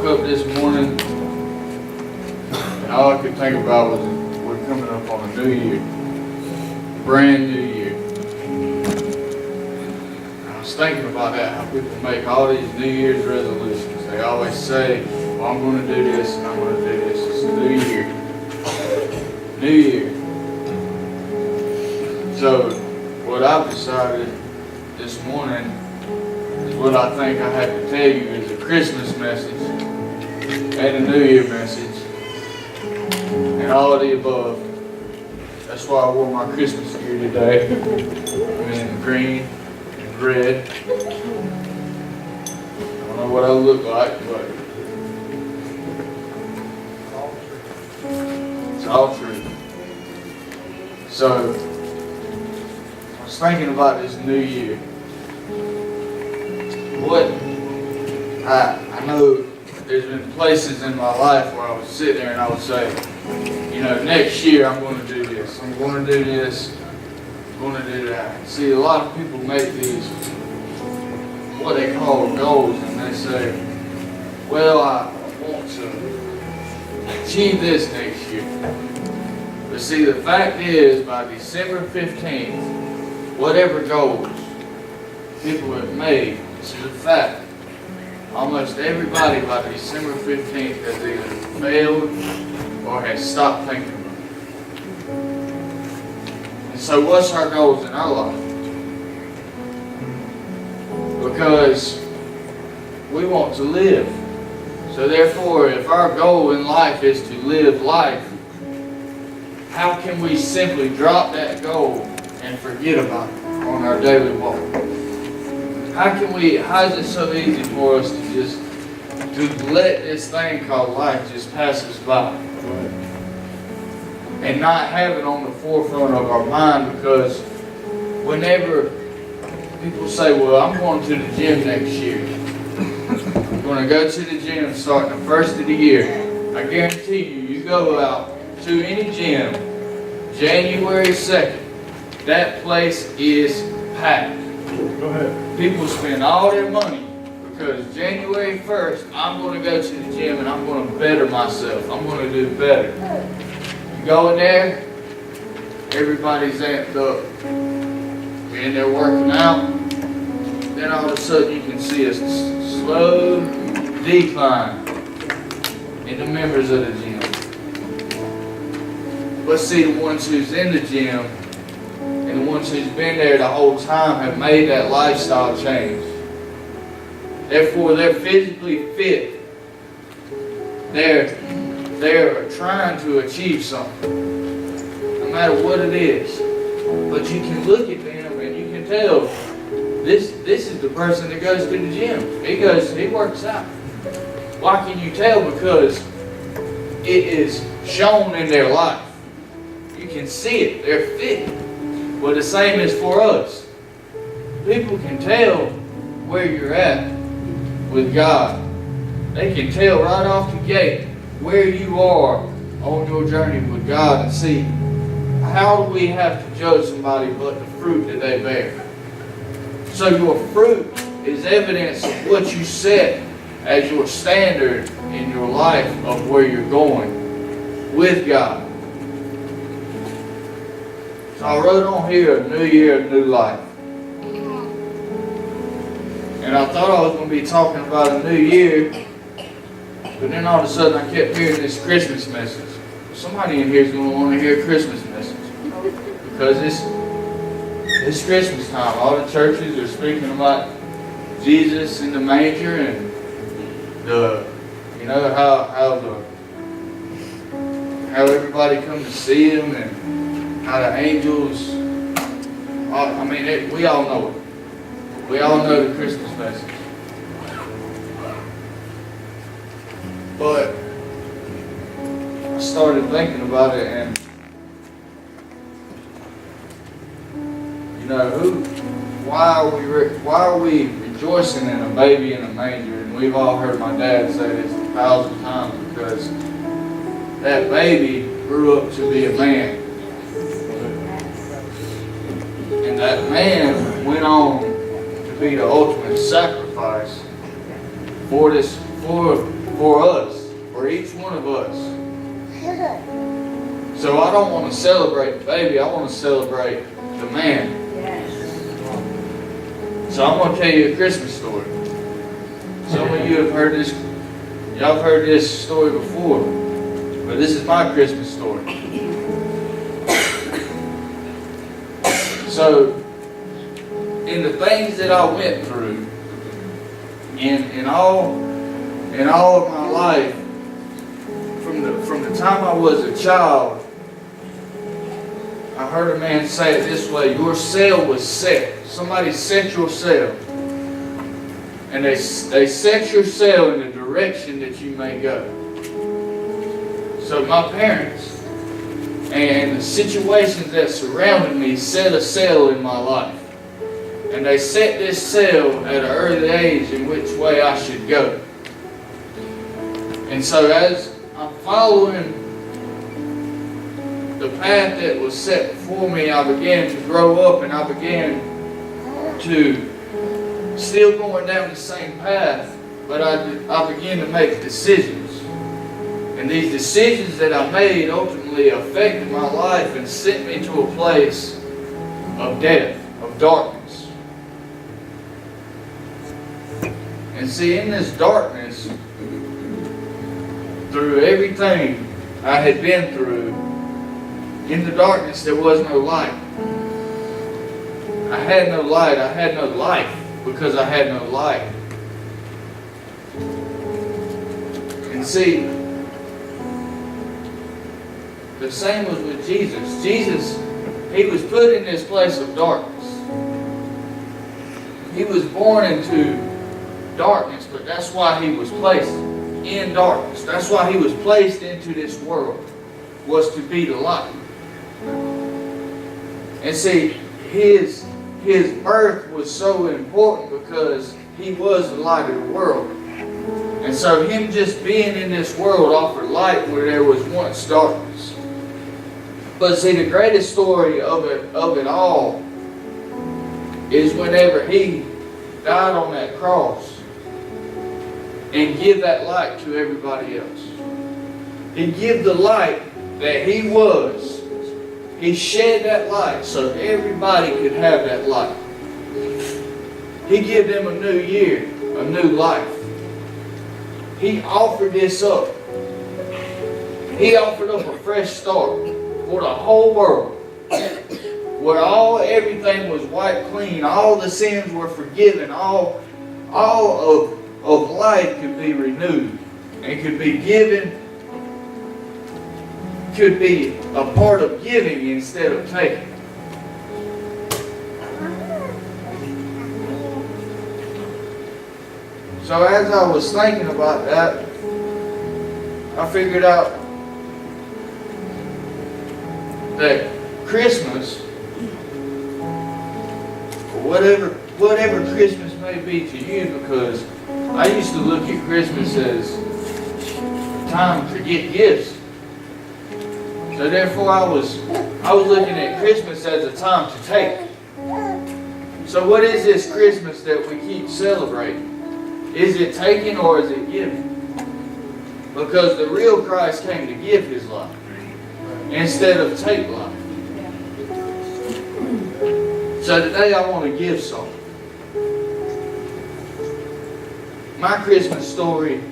up this morning and all I could think about was we're coming up on a new year. Brand new year. I was thinking about that, how people make all these New Year's resolutions. They always say, well, I'm going to do this and I'm going to do this. It's a new year. New year. So, what I've decided this morning is what I think I have to tell you is a Christmas message and a New Year message and all of the above. That's why I wore my Christmas gear today. I'm in green and red. I don't know what I look like, but it's all true. So, I was thinking about this new year. I know there's been places in my life where I would sit there and I would say, you know, next year I'm going to do this, I'm going to do this, I'm going to do that. See, a lot of people make these, what they call goals, and they say, well, I want to achieve this next year. But see, the fact is, by December 15th, whatever goals people have made, this is a fact, almost everybody by December 15th has either failed or has stopped thinking about it. And so what's our goals in our life? Because we want to live. So therefore, if our goal in life is to live life, how can we simply drop that goal and forget about it on our daily walk? How is it so easy for us to let this thing called life just pass us by? And not have it on the forefront of our mind, because whenever people say, well, I'm going to the gym next year. I'm going to go to the gym starting the first of the year. I guarantee you go out to any gym January 2nd, that place is packed. Go ahead. People spend all their money because January 1st, I'm going to go to the gym and I'm going to better myself. I'm going to do better. You go in there, everybody's amped up. You're in there working out. Then all of a sudden you can see a slow decline in the members of the gym. But see, the ones who's in the gym and the ones who's been there the whole time have made that lifestyle change. Therefore, they're physically fit. They're trying to achieve something, no matter what it is. But you can look at them and you can tell this is the person that goes to the gym. He works out. Why can you tell? Because it is shown in their life. You can see it. They're fit. Well, the same is for us. People can tell where you're at with God. They can tell right off the gate where you are on your journey with God, and see, how do we have to judge somebody but the fruit that they bear? So your fruit is evidence of what you set as your standard in your life of where you're going with God. So I wrote on here, a new year, a new life. And I thought I was going to be talking about a new year, but then all of a sudden I kept hearing this Christmas message. Somebody in here is going to want to hear a Christmas message. Because it's Christmas time. All the churches are speaking about Jesus in the manger, and how everybody come to see him, and how the angels, we all know it. We all know the Christmas message. But I started thinking about it, and why are we rejoicing in a baby in a manger? And we've all heard my dad say this 1,000 times, because that baby grew up to be a man. And that man went on to be the ultimate sacrifice for for us, for each one of us. So I don't want to celebrate the baby, I want to celebrate the man. Yes. So I'm going to tell you a Christmas story. Some of you have heard this, y'all have heard this story before, but this is my Christmas story. So, in the things that I went through, in all of my life, from the time I was a child, I heard a man say it this way: your sail was set. Somebody set your sail. And they set your sail in the direction that you may go. So my parents and the situations that surrounded me set a sail in my life. And they set this sail at an early age in which way I should go. And so as I'm following the path that was set before me, I began to grow up, and I began to still going down the same path, but I began to make decisions. And these decisions that I made ultimately affected my life and sent me to a place of death, of darkness. And see, in this darkness, through everything I had been through, in the darkness there was no light. I had no light, I had no life, because I had no light. And see, the same was with Jesus. Jesus, He was put in this place of darkness. He was born into darkness, but that's why He was placed in darkness. That's why He was placed into this world, was to be the light. And see, His birth was so important because He was the light of the world. And so Him just being in this world offered light where there was once darkness. But see, the greatest story of it all is whenever He died on that cross and give that light to everybody else. He give the light that He was. He shed that light so everybody could have that light. He gave them a new year, a new life. He offered this up. He offered up a fresh start for the whole world, where everything was wiped clean, all the sins were forgiven, all of life could be renewed and could be given, could be a part of giving instead of taking. So as I was thinking about that, I figured out that Christmas, or whatever Christmas may be to you, because I used to look at Christmas as time to get gifts. So therefore I was looking at Christmas as a time to take. So what is this Christmas that we keep celebrating? Is it taking or is it giving? Because the real Christ came to give His life instead of take life. So today I want to give some. My Christmas story,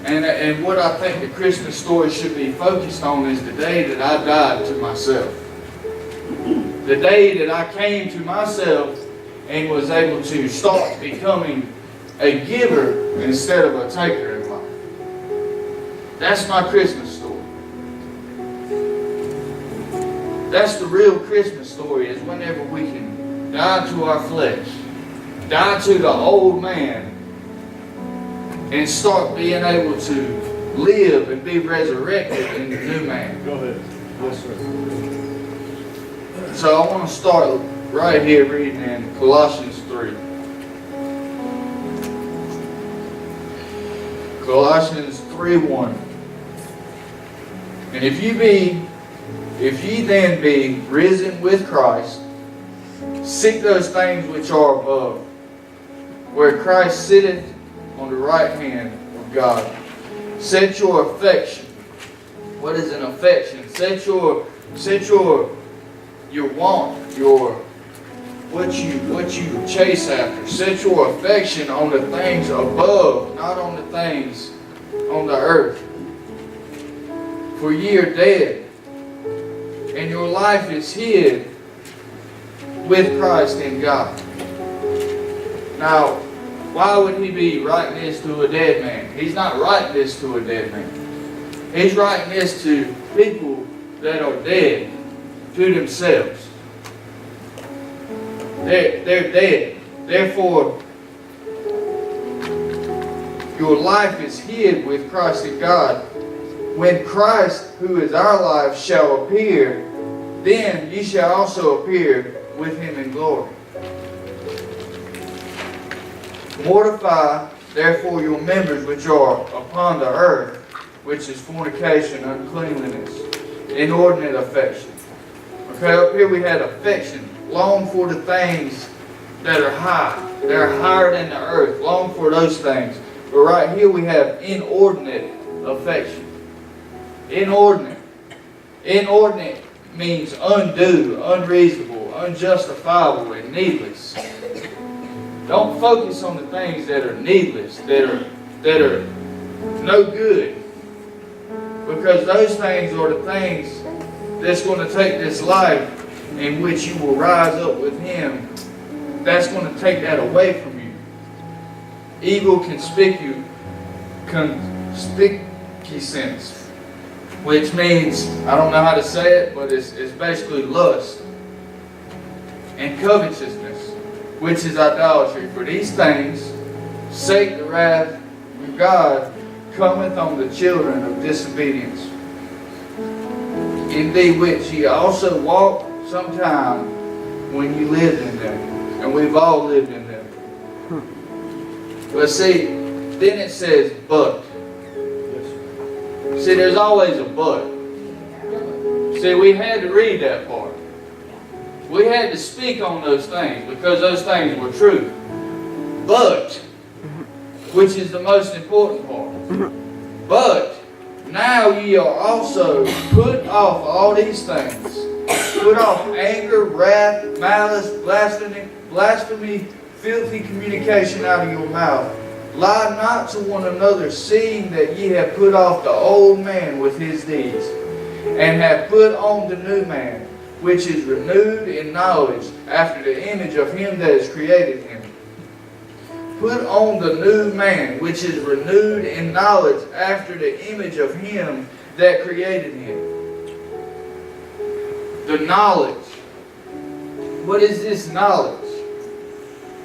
and what I think the Christmas story should be focused on, is the day that I died to myself. The day that I came to myself and was able to start becoming a giver instead of a taker in life. That's my Christmas story. That's the real Christmas story, is whenever we can die to our flesh, die to the old man, and start being able to live and be resurrected in the new man. Go ahead. Yes, sir. So I want to start right here reading in Colossians 3. Colossians 3:1. And if ye then be risen with Christ, seek those things which are above, where Christ sitteth on the right hand of God. Set your affection. What is an affection? Set your want, what you chase after. Set your affection on the things above, not on the things on the earth. For ye are dead, and your life is hid with Christ in God. Now, why would he be writing this to a dead man? He's not writing this to a dead man. He's writing this to people that are dead to themselves. They're dead. Therefore, your life is hid with Christ in God. When Christ, who is our life, shall appear, then ye shall also appear with him in glory. Mortify therefore your members which are upon the earth, which is fornication, uncleanliness, inordinate affection. Okay, up here we had affection. Long for the things that are high. They're higher than the earth. Long for those things. But right here we have inordinate affection. Inordinate. Inordinate means undue, unreasonable, unjustifiable, and needless. Don't focus on the things that are needless, that are no good. Because those things are the things that's going to take this life in which you will rise up with him. That's going to take that away from you. Evil conspicuousness, which means, I don't know how to say it, but it's basically lust. And covetousness, which is idolatry. For these things, sake the wrath of God cometh on the children of disobedience, in the which ye also walked sometime when you lived in them. And we've all lived in them. But see, then it says, but. See, there's always a but. See, we had to read that part. We had to speak on those things because those things were true. But, which is the most important part. But, now ye are also put off all these things. Put off anger, wrath, malice, blasphemy, filthy communication out of your mouth. Lie not to one another, seeing that ye have put off the old man with his deeds, and have put on the new man, which is renewed in knowledge after the image of him that has created him. Put on the new man, which is renewed in knowledge after the image of him that created him. The knowledge. What is this knowledge?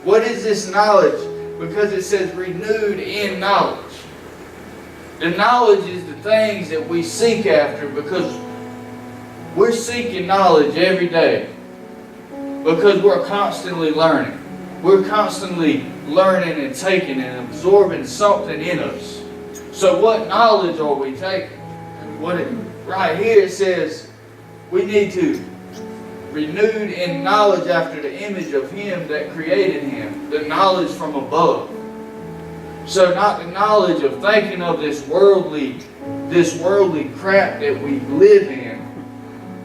What is this knowledge? Because it says renewed in knowledge. The knowledge is the things that we seek after because we're seeking knowledge every day. Because we're constantly learning. We're constantly learning and taking and absorbing something in us. So what knowledge are we taking? Right here it says we need to renewed in knowledge after the image of him that created him. The knowledge from above. So not the knowledge of thinking of this worldly crap that we live in,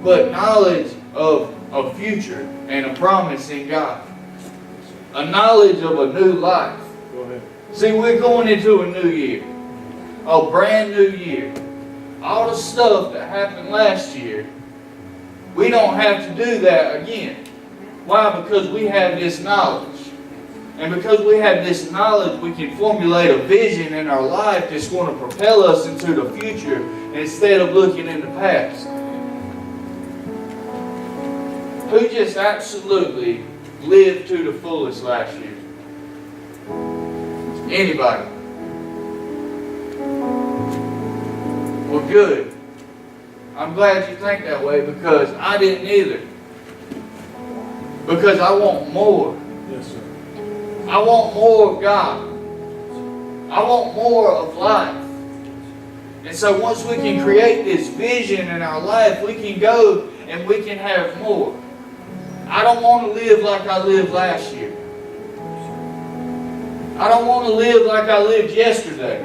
but knowledge of a future and a promise in God. A knowledge of a new life. Go ahead. See, we're going into a new year. A brand new year. All the stuff that happened last year, we don't have to do that again. Why? Because we have this knowledge. And because we have this knowledge, we can formulate a vision in our life that's going to propel us into the future instead of looking in the past. Who just absolutely lived to the fullest last year? Anybody? Well, good. I'm glad you think that way because I didn't either. Because I want more. Yes, sir. I want more of God. I want more of life. And so once we can create this vision in our life, we can go and we can have more. I don't want to live like I lived last year. I don't want to live like I lived yesterday.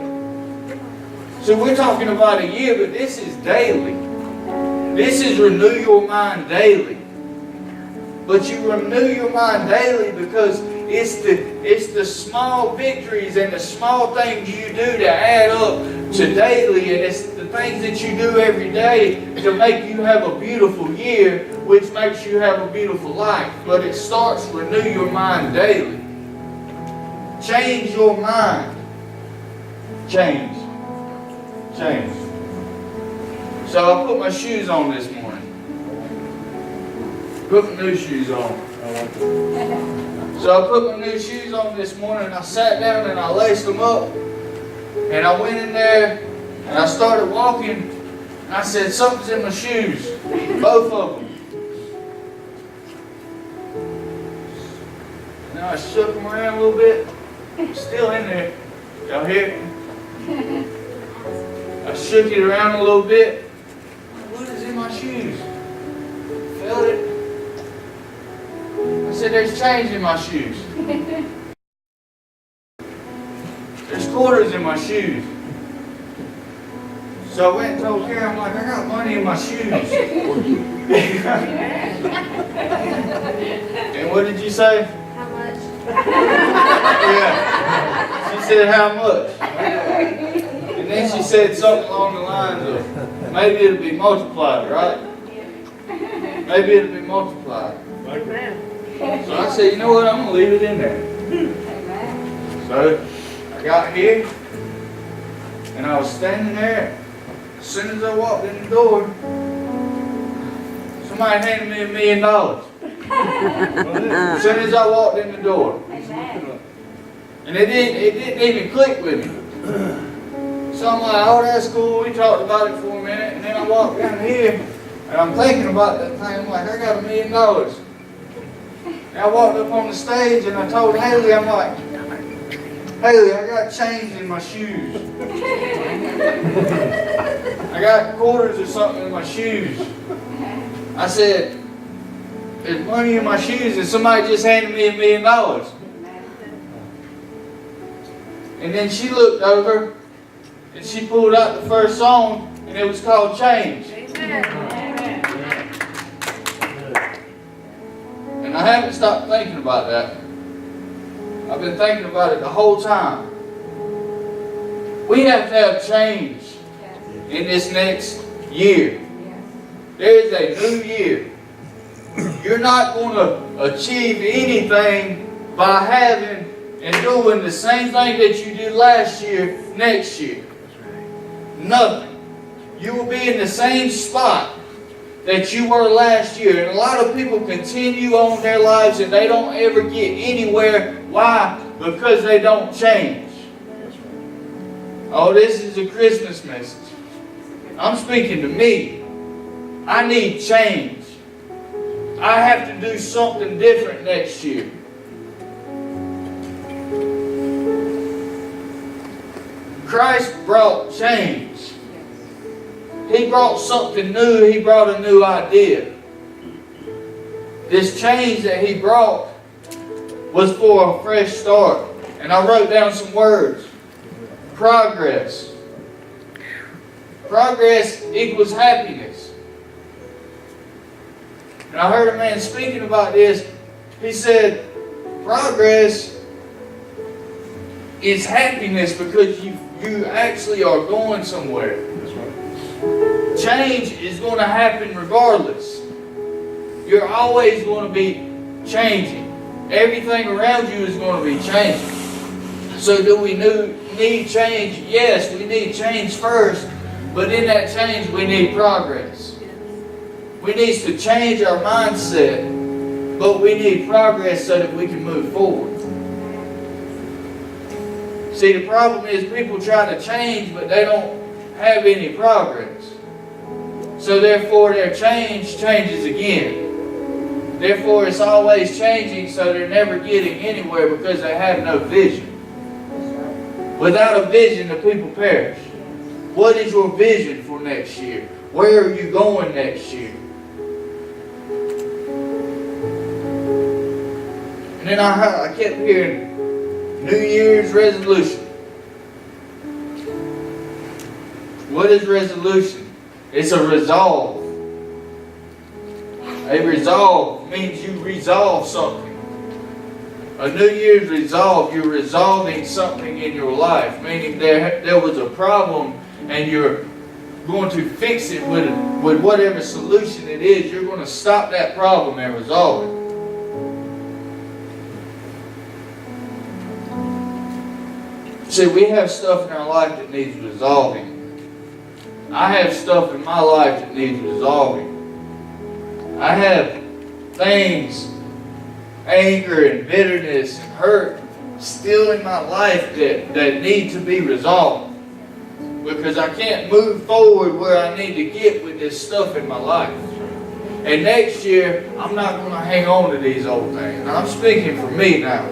So we're talking about a year, but this is daily. This is renew your mind daily. But you renew your mind daily because it's the small victories and the small things you do that add up to daily, and it's the things that you do every day to make you have a beautiful year, which makes you have a beautiful life. But it starts renew your mind daily. Change your mind. Change. So I put my shoes on this morning. Put my new shoes on. So I put my new shoes on this morning, and I sat down and I laced them up. And I went in there and I started walking. And I said, something's in my shoes. Both of them. Now I shook them around a little bit. Still in there. Y'all hear it? I shook it around a little bit. What is in my shoes? Felt it. I said, there's change in my shoes. There's quarters in my shoes. So I went and told Karen, I'm like, I got money in my shoes. And what did you say? How much? Yeah. She said, how much? And then she said something along the lines of, maybe it'll be multiplied, right? Maybe it'll be multiplied. So I said, you know what, I'm going to leave it in there. So I got here, and I was standing there. As soon as I walked in the door, somebody handed me $1 million. As soon as I walked in the door. And it didn't even click with me. So I'm like, oh, that's cool. We talked about it for a minute. And then I walked down here, and I'm thinking about that thing. I'm like, I got $1 million. And I walked up on the stage, and I told Haley, I'm like, Haley, I got change in my shoes. I got quarters or something in my shoes. I said, there's money in my shoes, and somebody just handed me $1 million. And then she looked over, and she pulled out the first song, and it was called Change. And I haven't stopped thinking about that. I've been thinking about it the whole time. We have to have change in this next year. There is a new year. You're not going to achieve anything by having and doing the same thing that you did last year, next year. Nothing. You will be in the same spot that you were last year. And a lot of people continue on their lives and they don't ever get anywhere. Why? Because they don't change. Oh, this is a Christmas message. I'm speaking to me. I need change. I have to do something different next year. Christ brought change. He brought something new. He brought a new idea. This change that He brought was for a fresh start. And I wrote down some words. Progress. Progress equals happiness. And I heard a man speaking about this. He said, progress is happiness because you actually are going somewhere. Change is going to happen regardless. You're always going to be changing. Everything around you is going to be changing. So do we need change? Yes, we need change first. But in that change, we need progress. We need to change our mindset. But we need progress so that we can move forward. See, the problem is people try to change, but they don't have any progress. So therefore their change changes again. Therefore it's always changing, so they're never getting anywhere because they have no vision. Without a vision, the people perish. What is your vision for next year? Where are you going next year? And then I kept hearing, New Year's resolution. What is resolution? It's a resolve. A resolve means you resolve something. A New Year's resolve, you're resolving something in your life, meaning there was a problem and you're going to fix it with whatever solution it is. You're going to stop that problem and resolve it. See, we have stuff in our life that needs resolving. I have stuff in my life that needs resolving. I have things, anger and bitterness and hurt still in my life that need to be resolved. Because I can't move forward where I need to get with this stuff in my life. And next year, I'm not going to hang on to these old things. And I'm speaking for me now.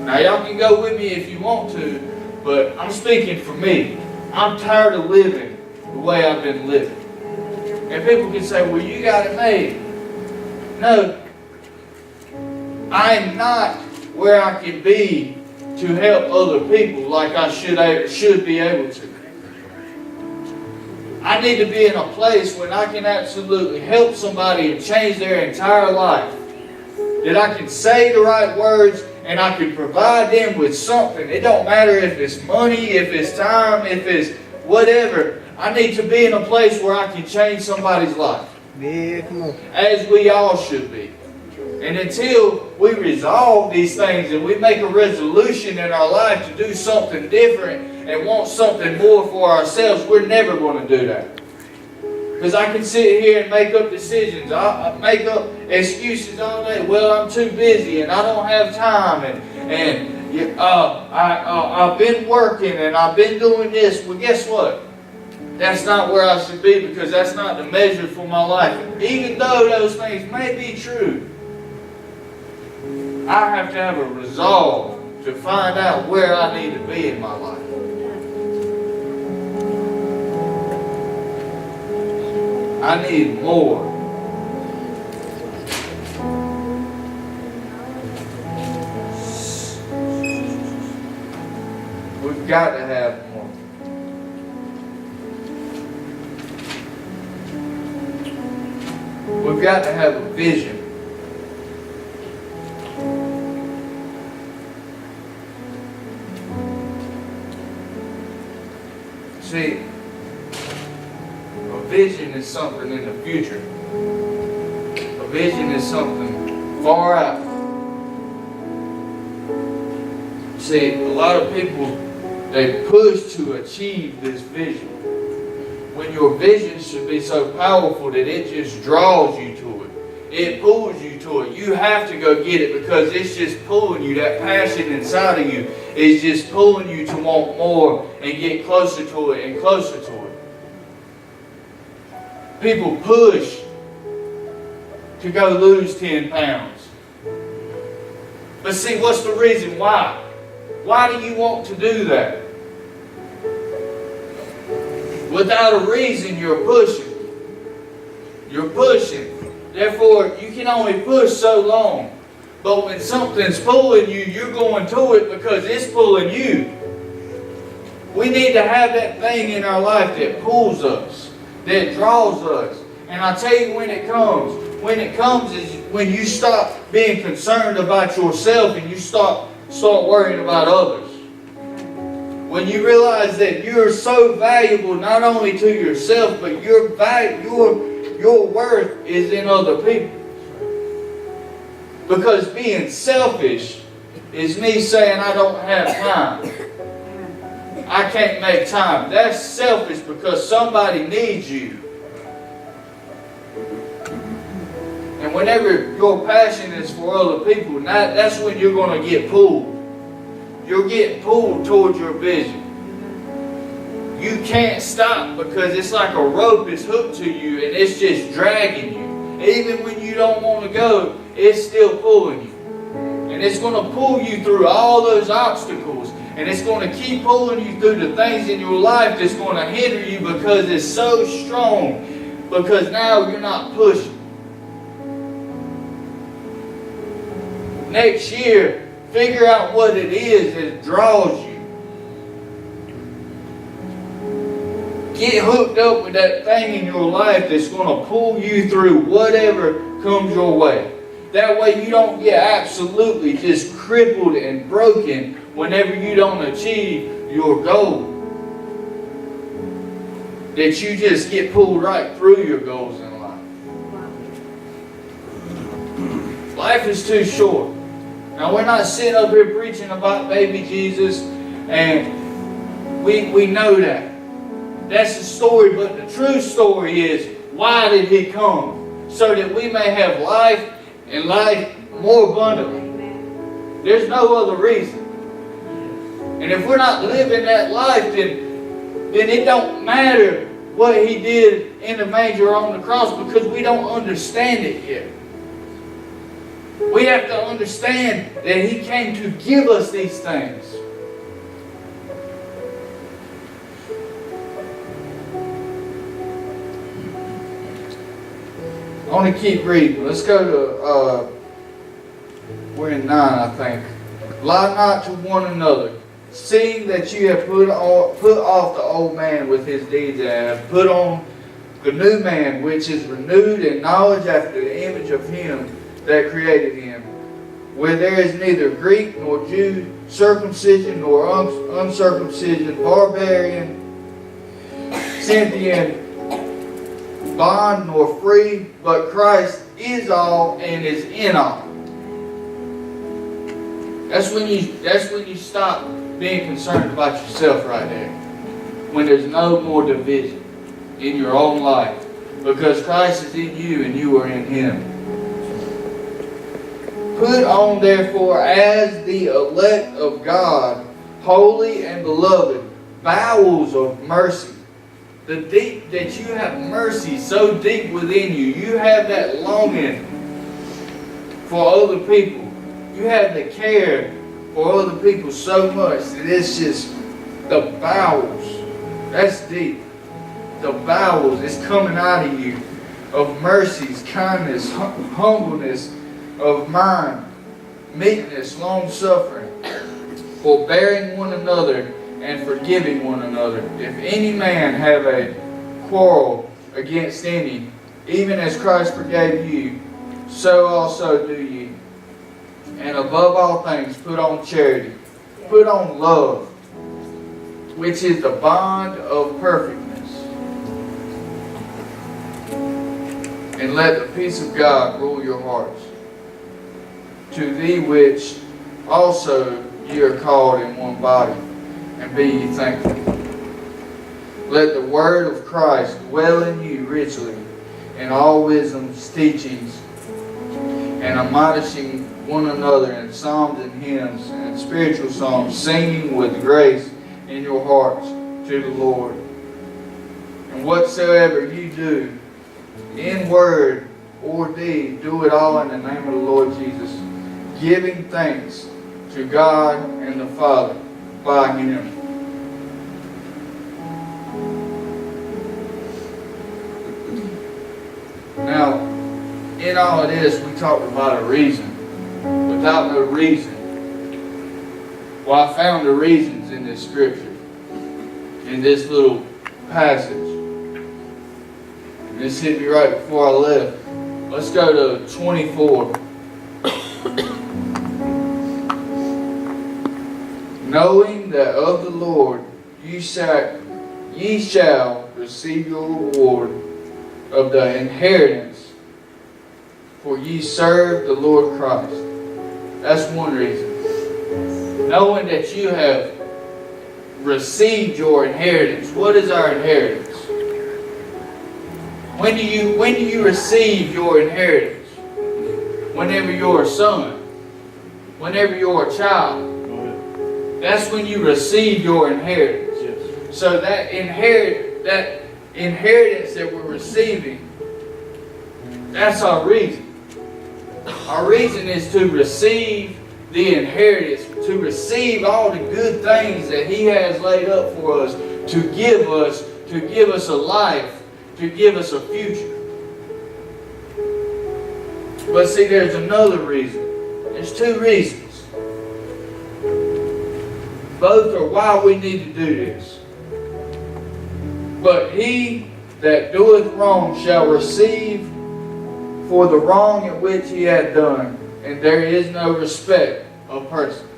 Now y'all can go with me if you want to, but I'm speaking for me. I'm tired of living the way I've been living. And people can say, well, you got it made. No. I'm not where I can be to help other people like I should be able to. I need to be in a place where I can absolutely help somebody and change their entire life. That I can say the right words and I can provide them with something. It don't matter if it's money, if it's time, if it's whatever. I need to be in a place where I can change somebody's life. Yeah, come on. As we all should be. And until we resolve these things and we make a resolution in our life to do something different and want something more for ourselves, we're never going to do that. Because I can sit here and make up decisions. I make up excuses all day. Well, I'm too busy and I don't have time. I've been working and I've been doing this. Well, guess what? That's not where I should be, because that's not the measure for my life. Even though those things may be true, I have to have a resolve to find out where I need to be in my life. I need more. We've got to have more. We've got to have a vision. See, a vision is something in the future. A vision is something far out. See, a lot of people, they push to achieve this vision. When your vision should be so powerful that it just draws you to it. It pulls you to it. You have to go get it because it's just pulling you. That passion inside of you is just pulling you to want more and get closer to it and closer to it. People push to go lose 10 pounds. But see, what's the reason why? Why do you want to do that? Without a reason, you're pushing. You're pushing. Therefore, you can only push so long. But when something's pulling you, you're going to it because it's pulling you. We need to have that thing in our life that pulls us, that draws us. And I tell you when it comes. When it comes is when you stop being concerned about yourself and you start worrying about others. When you realize that you're so valuable not only to yourself, but your worth is in other people. Because being selfish is me saying I don't have time. I can't make time. That's selfish because somebody needs you. And whenever your passion is for other people, that's when you're going to get pulled. You're getting pulled towards your vision. You can't stop because it's like a rope is hooked to you and it's just dragging you. Even when you don't want to go, it's still pulling you. And it's going to pull you through all those obstacles. And it's going to keep pulling you through the things in your life that's going to hinder you because it's so strong. Because now you're not pushing. Next year, Figure out what it is that draws you. Get hooked up with that thing in your life that's going to pull you through whatever comes your way. That way you don't get absolutely just crippled and broken whenever you don't achieve your goal. That you just get pulled right through your goals in life. Life is too short. Now we're not sitting up here preaching about baby Jesus, and we know that. That's the story, but the true story is, why did He come? So that we may have life, and life more abundantly. There's no other reason. And if we're not living that life, then it don't matter what He did in the manger or on the cross, because we don't understand it yet. We have to understand that He came to give us these things. I want to keep reading. Let's go to, we're in 9, I think. Lie not to one another, seeing that you have put off the old man with his deeds, and have put on the new man, which is renewed in knowledge after the image of Him that created him, where there is neither Greek nor Jew, circumcision nor uncircumcision, barbarian, Scythian, bond nor free, but Christ is all and is in all. That's when you stop being concerned about yourself right there. When there's no more division in your own life, because Christ is in you and you are in Him. Put on therefore as the elect of God, holy and beloved, bowels of mercy. The deep that you have mercy so deep within you. You have that longing for other people. You have the care for other people so much that it's just the bowels. That's deep. The bowels is coming out of you of mercies, kindness, humbleness of mind, meekness, long-suffering, forbearing one another, and forgiving one another. If any man have a quarrel against any, even as Christ forgave you, so also do ye. And above all things, put on charity, put on love, which is the bond of perfectness. And let the peace of God rule your hearts, to thee which also ye are called in one body, and be ye thankful. Let the word of Christ dwell in you richly, in all wisdom's teachings, and admonishing one another in psalms and hymns and spiritual songs, singing with grace in your hearts to the Lord. And whatsoever you do, in word or deed, do it all in the name of the Lord Jesus, giving thanks to God and the Father by Him. Now, in all of this, we talked about a reason. Without no reason. Well, I found the reasons in this scripture, in this little passage. And this hit me right before I left. Let's go to 24. Knowing that of the Lord ye shall receive your reward of the inheritance, for ye serve the Lord Christ. That's one reason. Knowing that you have received your inheritance. What is our inheritance? When do you receive your inheritance? Whenever you're a son. Whenever you're a child. That's when you receive your inheritance. Yes. So that inheritance that we're receiving, that's our reason. Our reason is to receive the inheritance, to receive all the good things that He has laid up for us, to give us a life, to give us a future. But see, there's another reason. There's two reasons. Both are why we need to do this. But he that doeth wrong shall receive for the wrong in which he hath done, and there is no respect of persons.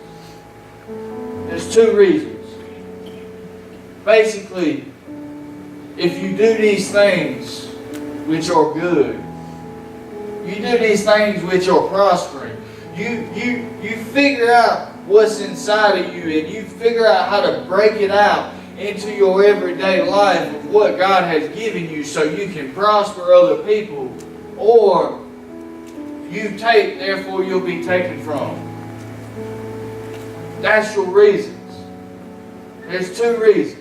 There's two reasons. Basically, if you do these things which are good, you do these things which are prospering, you figure out what's inside of you, and you figure out how to break it out into your everyday life of what God has given you so you can prosper other people, or you take, therefore you'll be taken from. That's your reasons. There's two reasons.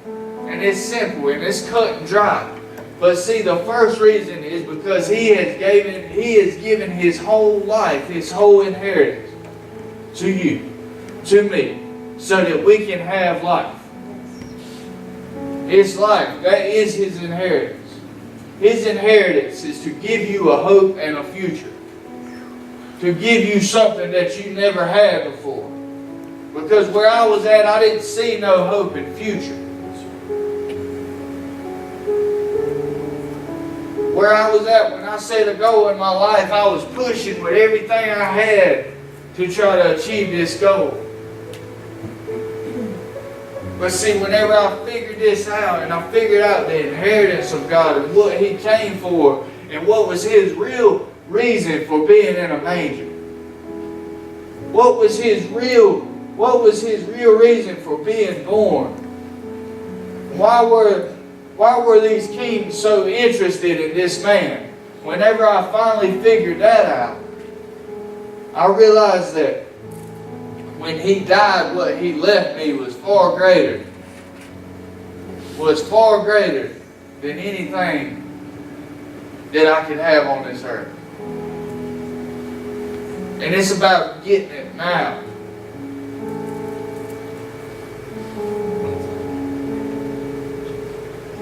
And it's simple and it's cut and dry. But see, the first reason is because He has given His whole life, His whole inheritance to you, to me, so that we can have life. His life, that is His inheritance. His inheritance is to give you a hope and a future. To give you something that you never had before. Because where I was at, I didn't see no hope and future. Where I was at when I set a goal in my life, I was pushing with everything I had to try to achieve this goal. But see, whenever I figured this out, and I figured out the inheritance of God and what He came for, and what was His real reason for being in a manger. What was His real reason for being born? Why were these kings so interested in this man? Whenever I finally figured that out, I realized that when He died, what He left me was far greater than anything that I could have on this earth. And it's about getting it now.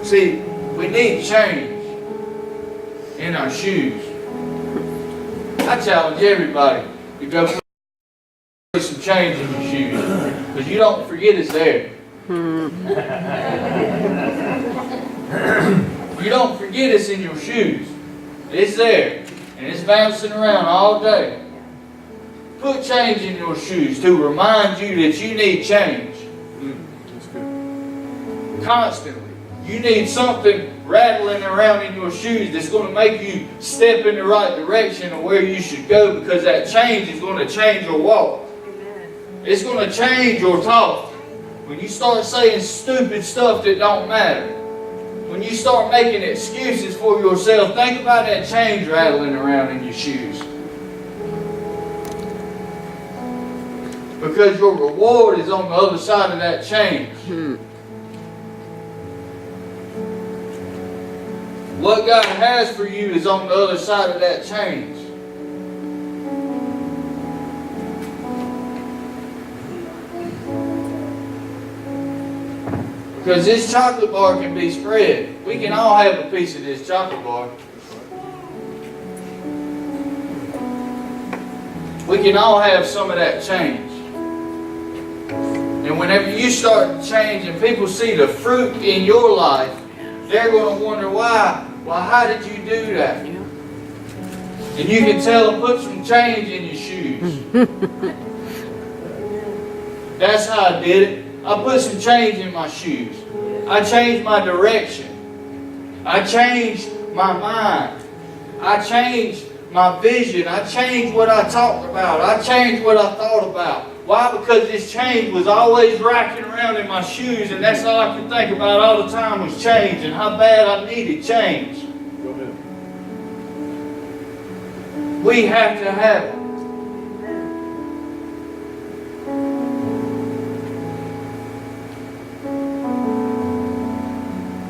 See, we need change in our shoes. I challenge everybody to go put some change in your shoes, because you don't forget it's there. You don't forget it's in your shoes. It's there, and it's bouncing around all day. Put change in your shoes to remind you that you need change. Constantly. You need something rattling around in your shoes that's going to make you step in the right direction of where you should go, because that change is going to change your walk. It's going to change your talk. When you start saying stupid stuff that don't matter, when you start making excuses for yourself, think about that change rattling around in your shoes. Because your reward is on the other side of that change. What God has for you is on the other side of that change. Because this chocolate bar can be spread. We can all have a piece of this chocolate bar. We can all have some of that change. And whenever you start changing, people see the fruit in your life, they're going to wonder why. Well, how did you do that? And you can tell them, put some change in your shoes. That's how I did it. I put some change in my shoes. I changed my direction. I changed my mind. I changed my vision. I changed what I talked about. I changed what I thought about. Why? Because this change was always racking around in my shoes, and that's all I could think about all the time was change and how bad I needed change. Go ahead. We have to have it.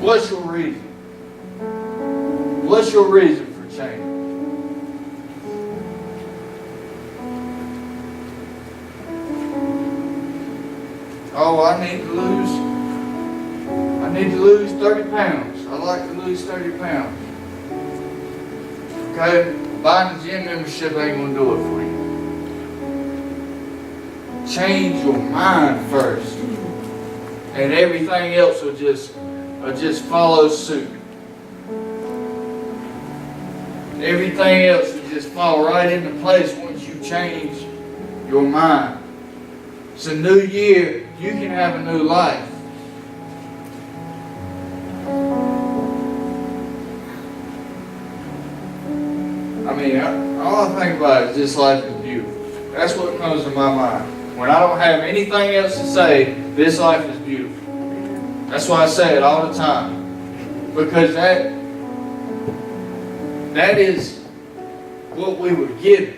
What's your reason? What's your reason for change? Oh, I need to lose 30 pounds. I like to lose 30 pounds. Okay? Buying a gym membership ain't going to do it for you. change your mind first. And everything else will just follow suit. Everything else will just fall right into place once you change your mind. It's a new year. You can have a new life. I mean, all I think about is this life is beautiful. That's what comes to my mind. When I don't have anything else to say, this life is beautiful. That's why I say it all the time. Because that is what we were given.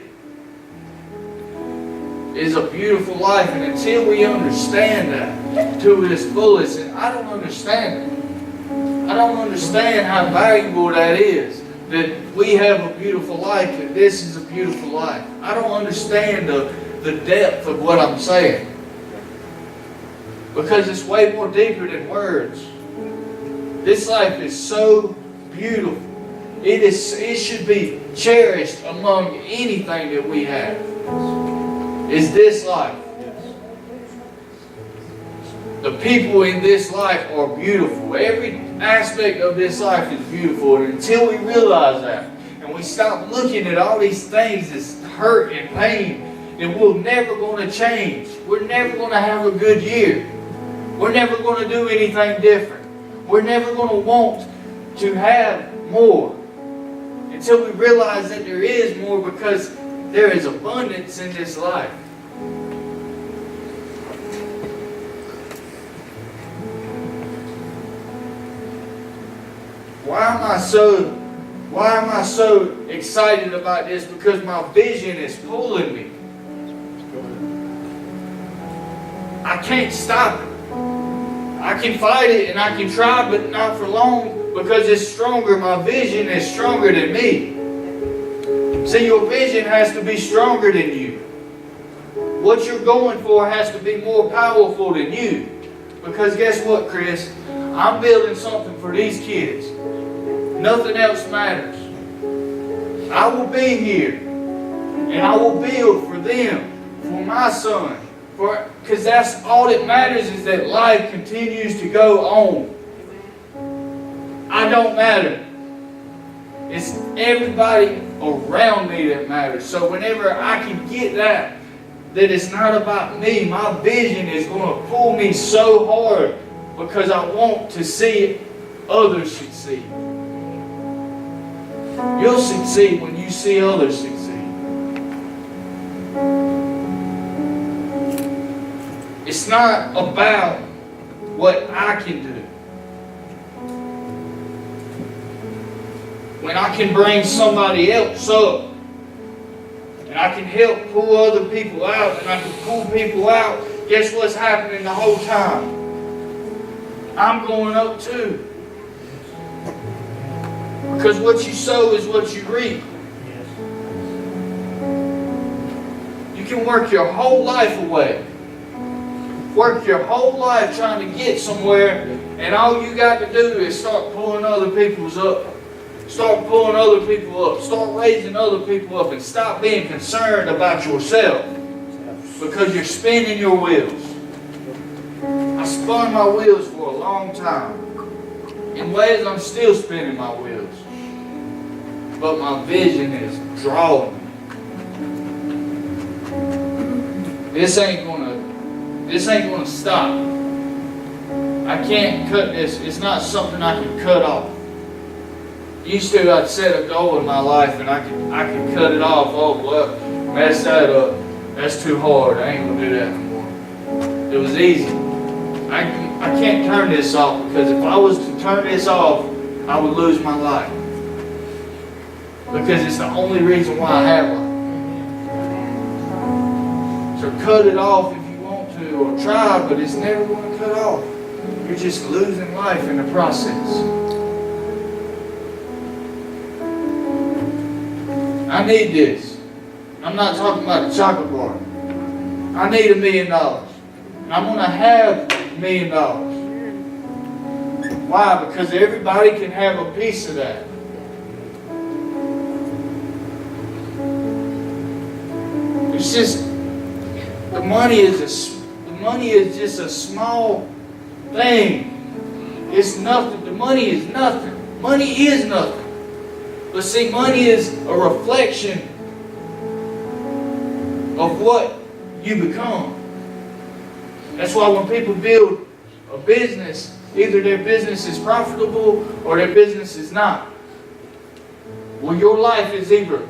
Is a beautiful life. And until we understand that to its fullest, and I don't understand it. I don't understand how valuable that is. That we have a beautiful life, that this is a beautiful life. I don't understand the depth of what I'm saying. Because it's way more deeper than words. This life is so beautiful. It should be cherished among anything that we have. Is this life. The people in this life are beautiful. Every aspect of this life is beautiful. And until we realize that, and we stop looking at all these things as hurt and pain, then we're never going to change. We're never going to have a good year. We're never going to do anything different. We're never going to want to have more until we realize that there is more, because there is abundance in this life. Why am I so excited about this? Because my vision is pulling me. I can't stop it. I can fight it and I can try, but not for long, because it's stronger. My vision is stronger than me. See, your vision has to be stronger than you. What you're going for has to be more powerful than you. Because guess what, Chris? I'm building something for these kids. Nothing else matters. I will be here and I will build for them, for my son. Because that's all that matters, is that life continues to go on. I don't matter. It's everybody around me that matters. So whenever I can get that it's not about me, my vision is going to pull me so hard, because I want to see others succeed. You'll succeed when you see others succeed. It's not about what I can do. When I can bring somebody else up, and I can help pull other people out, and I can pull people out, guess what's happening the whole time? I'm going up too. Because what you sow is what you reap. You can work your whole life away. Work your whole life trying to get somewhere, and all you got to do is start pulling other people's up. Start pulling other people up. Start raising other people up, and stop being concerned about yourself, because you're spinning your wheels. I spun my wheels for a long time. In ways, I'm still spinning my wheels. But my vision is drawing me. This ain't gonna stop. I can't cut this. It's not something I can cut off. Used to, I'd set a goal in my life and I could cut it off. Oh, well, mess that up. That's too hard. I ain't gonna do that no more. It was easy. I can't turn this off, because if I was to turn this off, I would lose my life. Because it's the only reason why I have life. So cut it off if you want to, or try, but it's never going to cut off. You're just losing life in the process. I need this. I'm not talking about a chocolate bar. I need $1 million. And I'm going to have $1 million. Why? Because everybody can have a piece of that. It's just, The money is just a small thing. It's nothing. The money is nothing. Money is nothing. But see, money is a reflection of what you become. That's why when people build a business, either their business is profitable or their business is not. Well, your life is either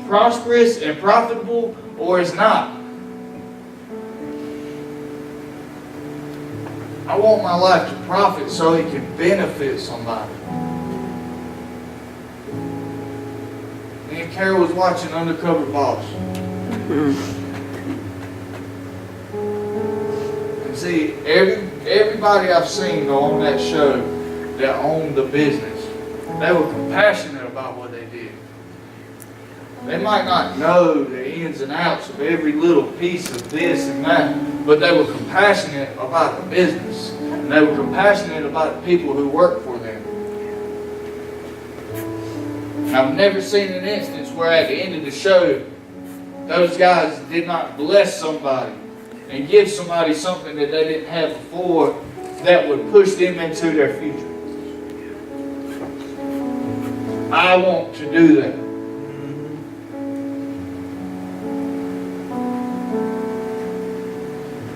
prosperous and profitable or it's not. I want my life to profit so it can benefit somebody. Me and Carol was watching Undercover Boss. And see, everybody I've seen on that show that owned the business, they were compassionate about what they did. They might not know the ins and outs of every little piece of this and that, but they were compassionate about the business. And they were compassionate about the people who worked for them. I've never seen an instance where at the end of the show, those guys did not bless somebody and give somebody something that they didn't have before that would push them into their future. I want to do that.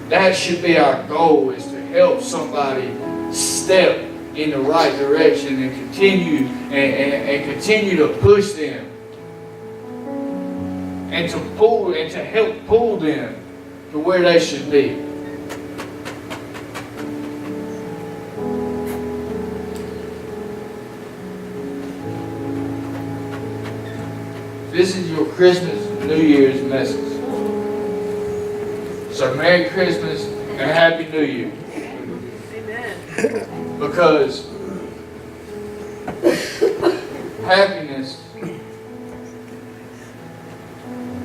That should be our goal, is to help somebody step in the right direction and continue to push them and to help pull them to where they should be. This is your Christmas and New Year's message. So Merry Christmas and Happy New Year. Amen. Because happiness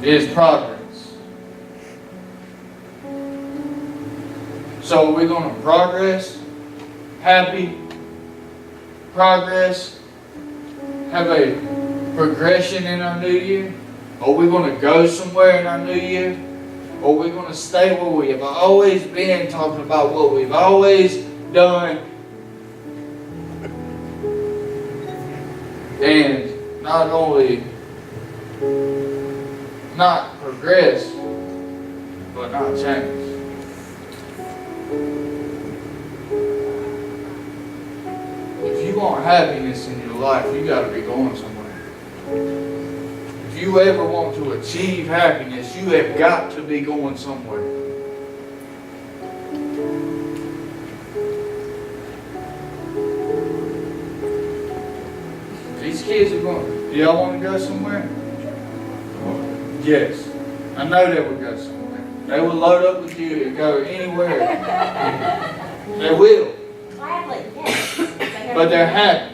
is progress. So we're going to progress, happy, progress, have a progression in our new year? Or we're going to go somewhere in our new year? Or we're going to stay where we have always been, talking about what we've always done, and not only not progress, but not change. If you want happiness in your life, you got to be going somewhere. If you ever want to achieve happiness, you have got to be going somewhere. These kids are going, do y'all want to go somewhere? Yes. I know they would go somewhere. They will load up with you and go anywhere. They will. Gladly, yes. But they're happy.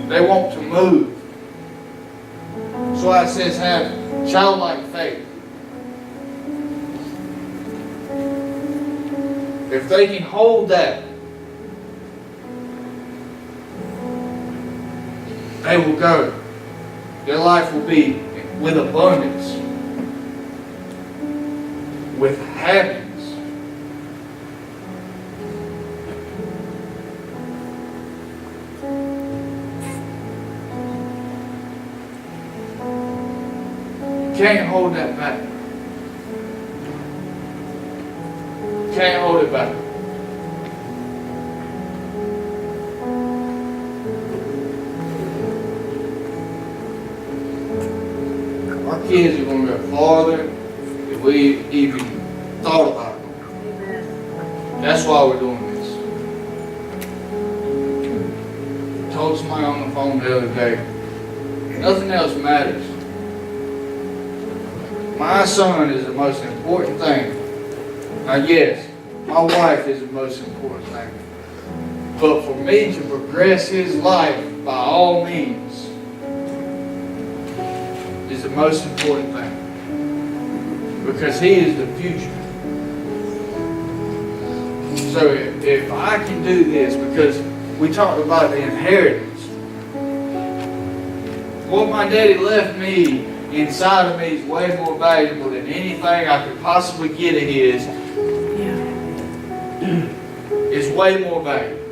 They want to move. So it says have childlike faith. If they can hold that, they will go. Their life will be with abundance, with happiness. Can't hold that back. Can't hold it back. Our kids are going to go farther than we even thought about them. That's why we're doing this. I told somebody on the phone the other day, nothing else matters. My son is the most important thing. Now yes, my wife is the most important thing. But for me to progress his life by all means is the most important thing. Because he is the future. So if I can do this, because we talked about the inheritance. What my daddy left me inside of me is way more valuable than anything I could possibly get of his. It's way more valuable.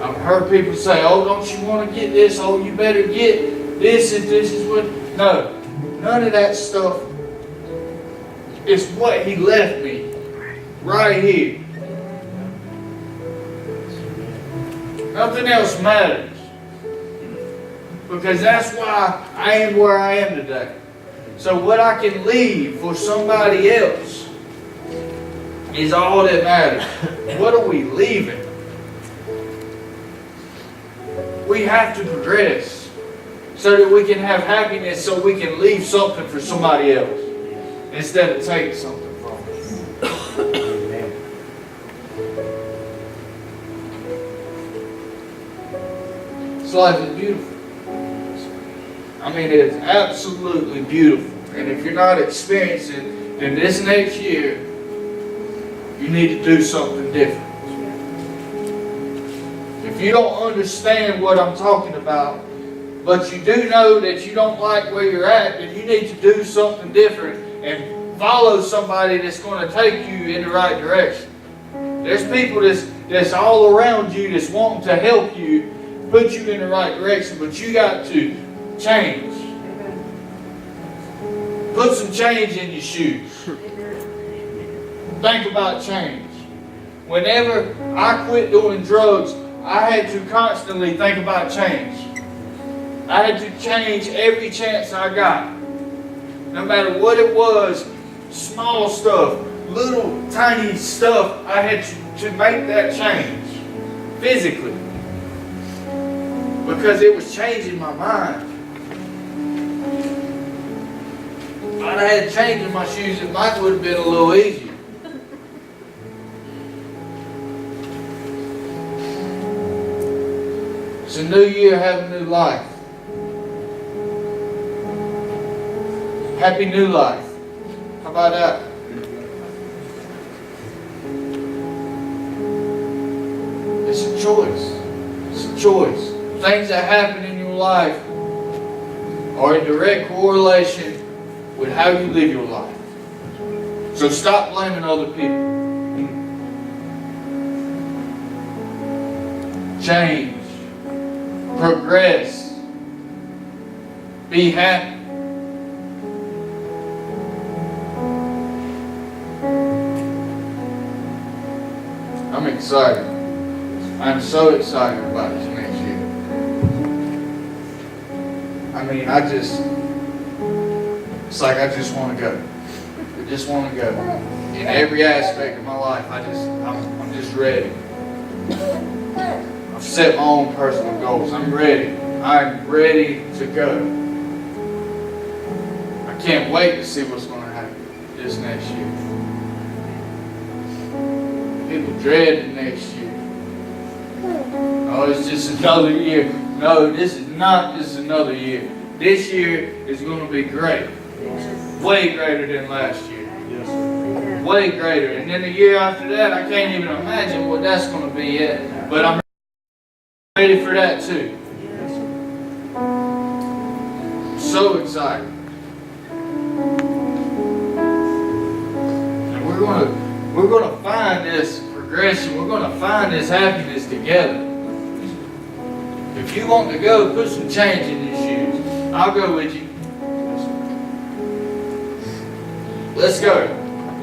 I've heard people say, oh, don't you want to get this? Oh, you better get this and this is what. No, none of that stuff is what he left me right here. Nothing else matters. Because that's why I am where I am today. So what I can leave for somebody else is all that matters. What are we leaving? We have to progress so that we can have happiness, so we can leave something for somebody else instead of take something from them. This life is beautiful. I mean, it's absolutely beautiful. And if you're not experiencing, then this next year, you need to do something different. If you don't understand what I'm talking about, but you do know that you don't like where you're at, then you need to do something different and follow somebody that's going to take you in the right direction. There's people that's all around you that's wanting to help you, put you in the right direction, but you got to change. Put some change in your shoes. Think about change. Whenever I quit doing drugs, I had to constantly think about change. I had to change every chance I got. No matter what it was, small stuff, little tiny stuff, I had to make that change physically. Because it was changing my mind. If I'd had change in my shoes, it might would have been a little easier. It's a new year, have a new life. Happy new life. How about that? It's a choice. It's a choice. Things that happen in your life are in direct correlation with how you live your life. So stop blaming other people. Change. Progress. Be happy. I'm excited. I'm so excited about this next year. I mean, it's like I just want to go. I just want to go. In every aspect of my life, I'm just ready. I've set my own personal goals. I'm ready. I'm ready to go. I can't wait to see what's going to happen this next year. People dread the next year. Oh, it's just another year. No, this is not just another year. This year is going to be great. Yes. Way greater than last year. Yes. Way greater. And then the year after that, I can't even imagine what that's going to be yet. But I'm ready for that too. So excited. And we're going to find this progression. We're going to find this happiness together. If you want to go, put some change in your shoes. I'll go with you. Let's go.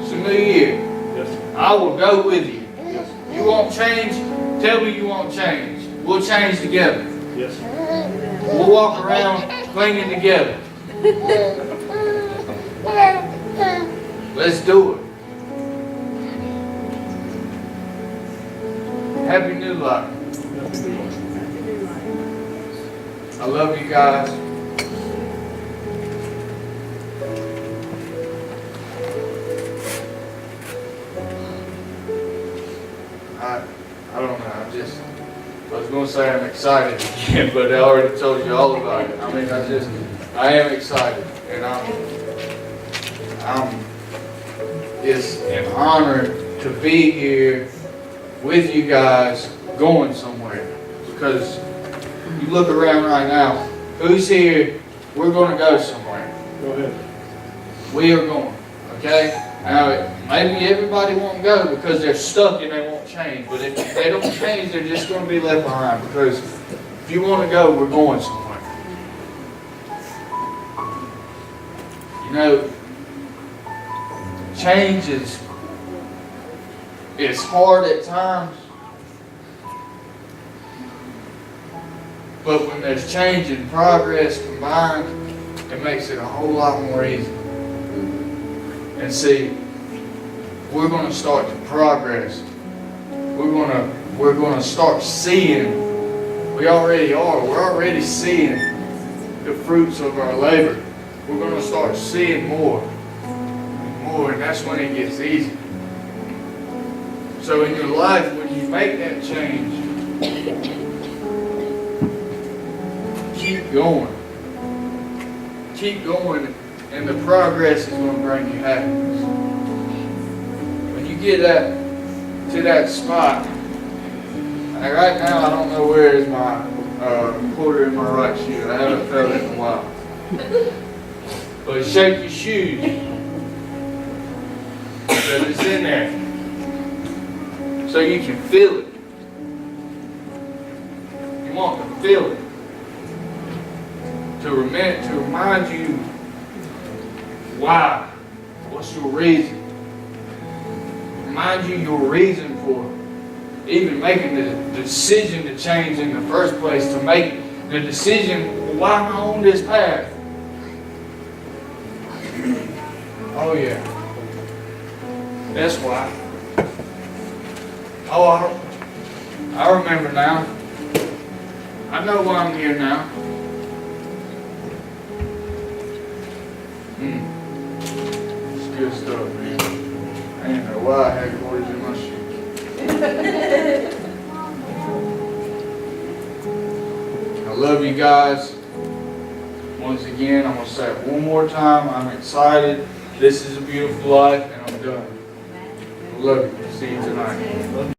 It's a new year. Yes. I will go with you. Yes. You want change? Tell me you want change. We'll change together. Yes. We'll walk around clinging together. Let's do it. Happy New Life. I love you guys. I don't know. I was going to say I'm excited again, but I already told you all about it. I mean, I am excited, and it's an honor to be here with you guys going somewhere, because You look around right now. Who's here? We're going to go somewhere. Go ahead. We are going. Okay? Now, maybe everybody won't go because they're stuck and they won't change. But if they don't change, they're just going to be left behind. Because if you want to go, we're going somewhere. You know, change is hard at times. But when there's change and progress combined, it makes it a whole lot more easy. And see, we're going to start to progress. We're going to start seeing. We already are. We're already seeing the fruits of our labor. We're going to start seeing more and more, and that's when it gets easy. So in your life, when you make that change, keep going. Keep going, and the progress is going to bring you happiness. When you get to that spot, like right now I don't know where is my quarter in my right shoe. I haven't felt it in a while. But shake your shoes. Because it's in there. So you can feel it. You want to feel it. To remind you why. What's your reason? Remind you your reason for even making the decision to change in the first place. To make the decision, well, why am I on this path? Oh yeah. That's why. Oh, I remember now. I know why I'm here now. It's good stuff, man. I didn't know why I had quarters in my shoe. I love you guys. Once again, I'm going to say it one more time. I'm excited. This is a beautiful life, and I'm done. I love you. See you tonight.